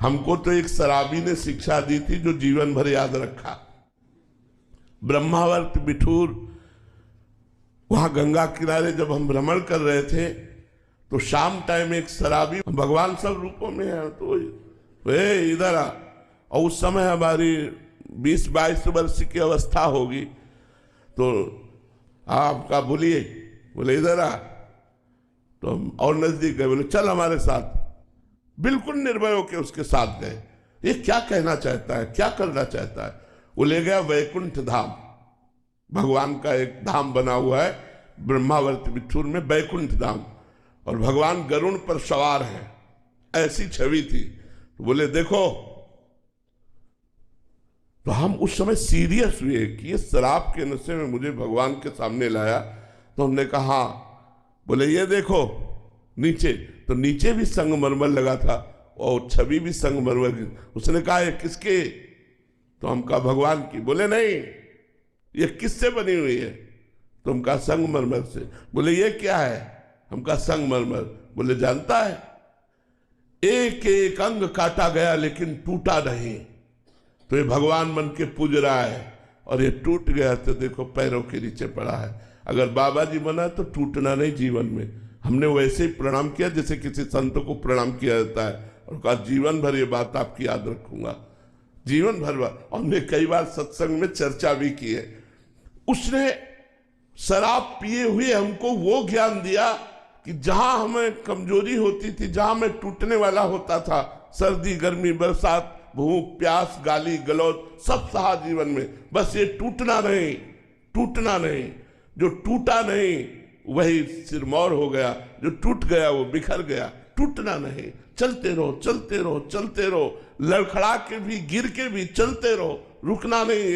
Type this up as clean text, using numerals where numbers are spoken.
हमको तो एक शराबी ने शिक्षा दी थी जो जीवन भर याद रखा। ब्रह्मावर्त बिठूर, वहां गंगा किनारे जब हम भ्रमण कर रहे थे तो शाम टाइम एक शराबी, भगवान सब रूपों में है, तो वे इधर आ। और उस समय हमारी 20-22 वर्ष की अवस्था होगी। तो आपका बोलिए, बोले इधर आ। तो हम और नजदीक गए, बोले चल हमारे साथ। बिल्कुल निर्भय होकर उसके साथ गए। ये क्या कहना चाहता है, क्या करना चाहता है? वो ले गया वैकुंठ धाम। भगवान का एक धाम बना हुआ है ब्रह्मावर्त बिठूर में, वैकुंठ धाम, और भगवान गरुड़ पर सवार है, ऐसी छवि थी। तो बोले देखो। तो हम उस समय सीरियस हुए कि ये शराब के नशे में मुझे भगवान के सामने लाया। तो हमने कहा हाँ। बोले ये देखो नीचे। तो नीचे भी संगमरमर लगा था और छवि भी संगमरमर की। उसने कहा ये किसके? तो हम कहा भगवान की। बोले नहीं, ये किससे बनी हुई है? तो हम कहा संगमरमर से। बोले ये क्या है? हम कहा संगमरमर। बोले जानता है, एक एक अंग काटा गया लेकिन टूटा नहीं। तो ये भगवान मन के पूज रहा है और ये टूट गया तो देखो पैरों के नीचे पड़ा है। अगर बाबा जी बना तो टूटना नहीं जीवन में। हमने वैसे ही प्रणाम किया जैसे किसी संत को प्रणाम किया जाता है, और कहा जीवन भर ये बात आपकी याद रखूंगा, जीवन भर। और हमने कई बार सत्संग में चर्चा भी की है। उसने शराब पिए हुए हमको वो ज्ञान दिया कि जहां हमें कमजोरी होती थी, जहां मैं टूटने वाला होता था, सर्दी गर्मी बरसात भूख प्यास गाली गलौज सब सहा जीवन में, बस ये टूटना नहीं, टूटना नहीं। जो टूटा नहीं वही सिरमौर हो गया, जो टूट गया वो बिखर गया। टूटना नहीं, चलते रहो चलते रहो चलते रहो, लड़खड़ा के भी गिर के भी चलते रहो, रुकना नहीं।